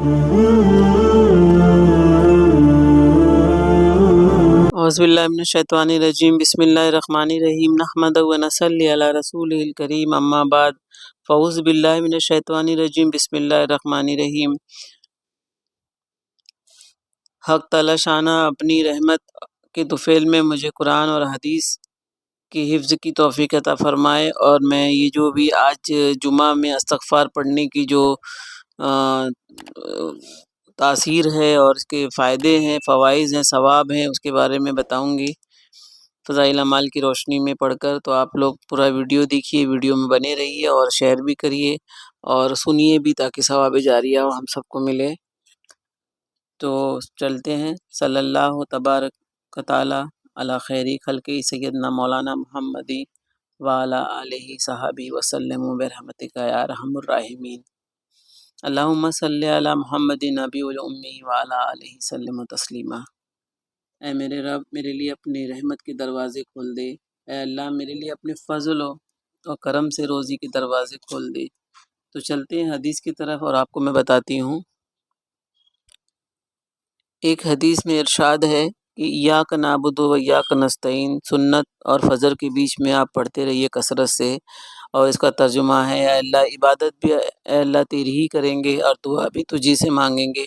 اعوذباللہ من الشیطان الرجیم بسم اللہ الرحمن الرحیم نحمدہ و نصلی علی رسولہ الکریم اما بعد فاعوذ باللہ من الشیطان الرجیم بسم اللہ الرحمن الرحیم۔ حق تعالی شانہ اپنی رحمت کے طفیل میں مجھے قرآن اور حدیث کی حفظ کی توفیق عطا فرمائے، اور میں یہ جو بھی آج جمعہ میں استغفار پڑھنے کی جو تاثیر ہے اور اس کے فائدے ہیں، فوائد ہیں، ثواب ہیں، اس کے بارے میں بتاؤں گی فضائل اعمال کی روشنی میں پڑھ کر۔ تو آپ لوگ پورا ویڈیو دیکھیے، ویڈیو میں بنے رہیے اور شیئر بھی کریے اور سنیے بھی تاکہ ثواب جاریہ ہم سب کو ملے۔ تو چلتے ہیں۔ صلی اللہ تبارک تعالی علی خیری خلقی سیدنا مولانا محمدی وعلی آلہ صحابی وسلم برحمتک یا ارحم الراحمین۔ اللہم صلی علی محمد نبی الامی وعلی آلہ وسلم تسلیما۔ اے میرے رب، میرے لیے اپنی رحمت کے دروازے کھول دے۔ اے اللہ، میرے لیے اپنے فضل و کرم سے روزی کے دروازے کھول دے۔ تو چلتے ہیں حدیث کی طرف، اور آپ کو میں بتاتی ہوں۔ ایک حدیث میں ارشاد ہے کہ ایاک نعبد و ایاک نستعین، سنت اور فجر کے بیچ میں آپ پڑھتے رہیے کثرت سے، اور اس کا ترجمہ ہے اے اللہ عبادت بھی اے اللہ تیری ہی کریں گے اور دعا بھی تجھی سے مانگیں گے۔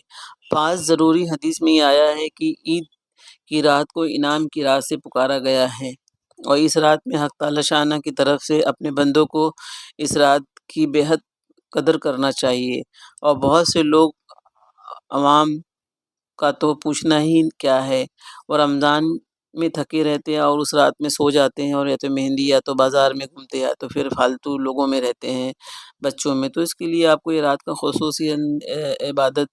5 ضروری حدیث میں یہ آیا ہے کہ عید کی رات کو انعام کی رات سے پکارا گیا ہے، اور اس رات میں حق تعالی شانہ کی طرف سے اپنے بندوں کو اس رات کی بے حد قدر کرنا چاہیے۔ اور بہت سے لوگ عوام کا تو پوچھنا ہی کیا ہے، اور رمضان میں تھکے رہتے ہیں اور اس رات میں سو جاتے ہیں، اور یا تو مہندی یا تو بازار میں گھومتے ہیں، یا تو پھر فالتو لوگوں میں رہتے ہیں، بچوں میں۔ تو اس کے لیے آپ کو یہ رات کا خصوصی عبادت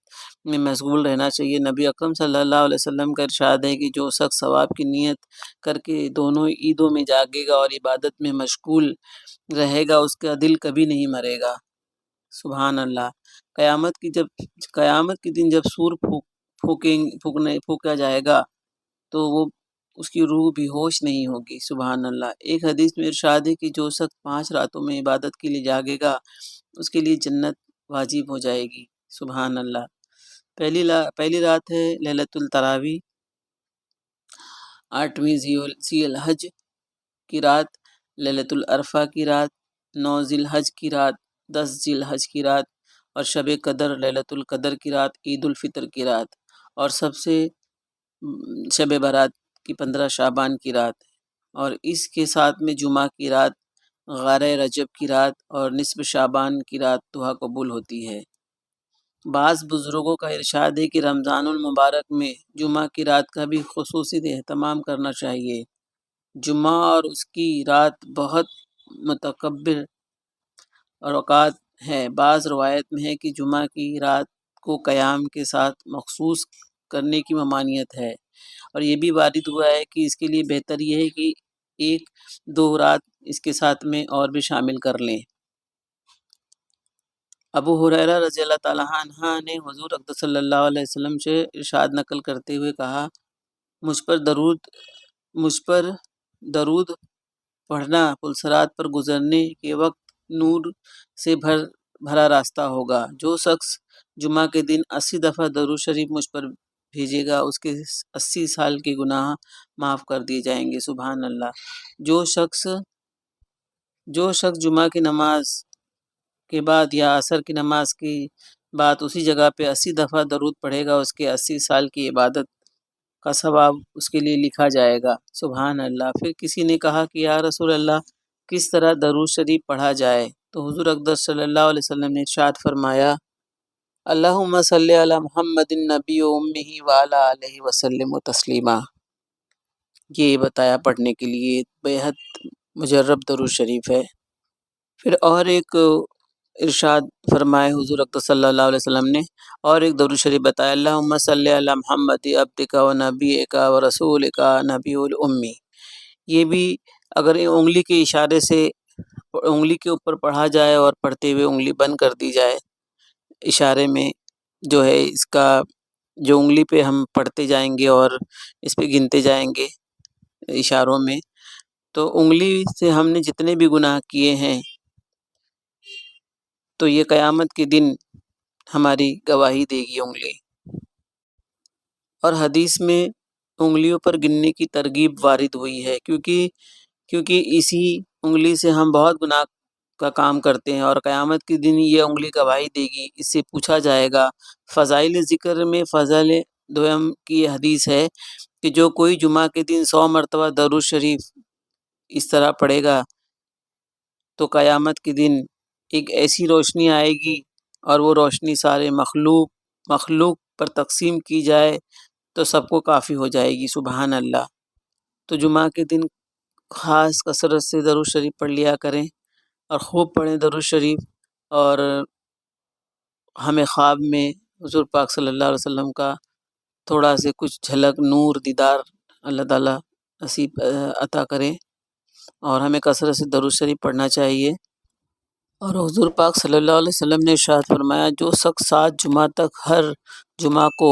میں مشغول رہنا چاہیے۔ نبی اکرم صلی اللہ علیہ وسلم کا ارشاد ہے کہ جو شخص ثواب کی نیت کر کے دونوں عیدوں میں جاگے گا اور عبادت میں مشغول رہے گا، اس کا دل کبھی نہیں مرے گا۔ سبحان اللہ۔ قیامت کے دن جب سور پھونکا جائے گا تو وہ اس کی روح بھی ہوش نہیں ہوگی۔ سبحان اللہ۔ ایک حدیث میں ارشاد ہے کہ جو شخص 5 راتوں میں عبادت کے لیے جاگے گا اس کے لیے جنت واجب ہو جائے گی۔ سبحان اللہ۔ پہلی رات ہے لیلۃ التراویح، 8ویں ذی الحج کی رات، لیلۃ العرفہ کی رات، 9 ذی الحج کی رات، 10 ذی الحج کی رات، اور شب قدر لیلۃ القدر کی رات، عید الفطر کی رات، اور سب سے شب برات کی 15 شعبان کی رات، اور اس کے ساتھ میں جمعہ کی رات، غارہ رجب کی رات، اور نصف شعبان کی رات دعا قبول ہوتی ہے۔ بعض بزرگوں کا ارشاد ہے کہ رمضان المبارک میں جمعہ کی رات کا بھی خصوصی اہتمام کرنا چاہیے۔ جمعہ اور اس کی رات بہت متکبر اوقات ہے۔ بعض روایت میں ہے کہ جمعہ کی رات کو قیام کے ساتھ مخصوص کرنے کی ممانعت ہے، اور یہ بھی وارد ہوا ہے کہ اس کے لیے بہتر یہ ہے کہ 1-2 رات اس کے ساتھ میں اور بھی شامل کر لیں۔ ابو ہریرہ رضی اللہ تعالیٰ عنہ نے حضور اقدس صلی اللہ علیہ وسلم سے ارشاد نقل کرتے ہوئے کہا، مجھ پر درود پڑھنا پلصراط پر گزرنے کے وقت نور سے بھرا راستہ ہوگا۔ جو شخص جمعہ کے دن 80 دفعہ درود شریف مجھ پر بھیجے گا اس کے 80 سال کے گناہ معاف کر دیے جائیں گے۔ سبحان اللہ۔ جو شخص جمعہ کی نماز کے بعد یا عصر کی نماز کے بعد اسی جگہ پہ 80 دفعہ درود پڑھے گا، اس کے 80 سال کی عبادت کا ثواب اس کے لیے لکھا جائے گا۔ سبحان اللہ۔ پھر کسی نے کہا کہ یا رسول اللہ، کس طرح درود شریف پڑھا جائے؟ تو حضور اقدس صلی اللہ علیہ وسلم نے ارشاد فرمایا، اللہم صلی علی محمد النبی و امہ وعلی آلہ وسلم تسلیما۔ یہ بتایا پڑھنے کے لیے بے حد مجرب درود شریف ہے۔ پھر اور ایک ارشاد فرمائے حضور اقدس صلی اللہ علیہ وسلم نے، اور ایک درود شریف بتایا، اللہم صلی علی محمد عبدک و نبیک و رسولک نبی الامی۔ یہ بھی اگر انگلی کے اشارے سے انگلی کے اوپر پڑھا جائے اور پڑھتے ہوئے انگلی بند کر دی جائے، اشارے میں جو ہے اس کا جو انگلی پہ ہم پڑھتے جائیں گے اور اس پہ گنتے جائیں گے اشاروں میں، تو انگلی سے ہم نے جتنے بھی گناہ کیے ہیں تو یہ قیامت کے دن ہماری گواہی دے گی انگلی۔ اور حدیث میں انگلیوں پر گننے کی ترغیب وارد ہوئی ہے، کیونکہ اسی انگلی سے ہم بہت گناہ کا کام کرتے ہیں، اور قیامت کے دن یہ انگلی گواہی دے گی، اس سے پوچھا جائے گا۔ فضائل ذکر میں فضل دوم کی حدیث ہے کہ جو کوئی جمعہ کے دن 100 مرتبہ درود شریف اس طرح پڑھے گا تو قیامت کے دن ایک ایسی روشنی آئے گی، اور وہ روشنی سارے مخلوق پر تقسیم کی جائے تو سب کو کافی ہو جائے گی۔ سبحان اللہ۔ تو جمعہ کے دن خاص کثرت سے درود شریف پڑھ لیا کریں، اور خوب پڑھیں درود شریف، اور ہمیں خواب میں حضور پاک صلی اللہ علیہ وسلم کا تھوڑا سے کچھ جھلک نور دیدار اللہ تعالیٰ نصیب عطا کریں، اور ہمیں کثرت سے درود شریف پڑھنا چاہیے۔ اور حضور پاک صلی اللہ علیہ وسلم نے ارشاد فرمایا، جو شخص 7 جمعہ تک ہر جمعہ کو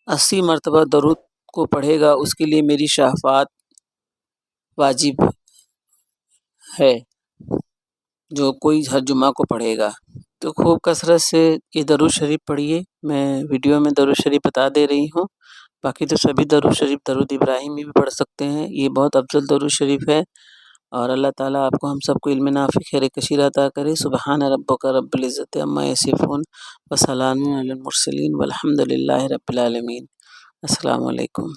80 مرتبہ درود کو پڑھے گا، اس کے لیے میری شفاعت واجب ہے، جو کوئی ہر جمعہ کو پڑھے گا۔ تو خوب کثرت سے یہ درود شریف پڑھیے۔ میں ویڈیو میں درود شریف بتا دے رہی ہوں، باقی تو سبھی درود شریف درود ابراہیمی بھی پڑھ سکتے ہیں، یہ بہت افضل درود شریف ہے۔ اور اللہ تعالیٰ آپ کو ہم سب کو علم نافع خیر کثیر عطا کرے۔ سبحان ربک رب العزت عما یصفون وسلام علی المرسلین والحمد للہ رب العالمین۔ السلام علیکم۔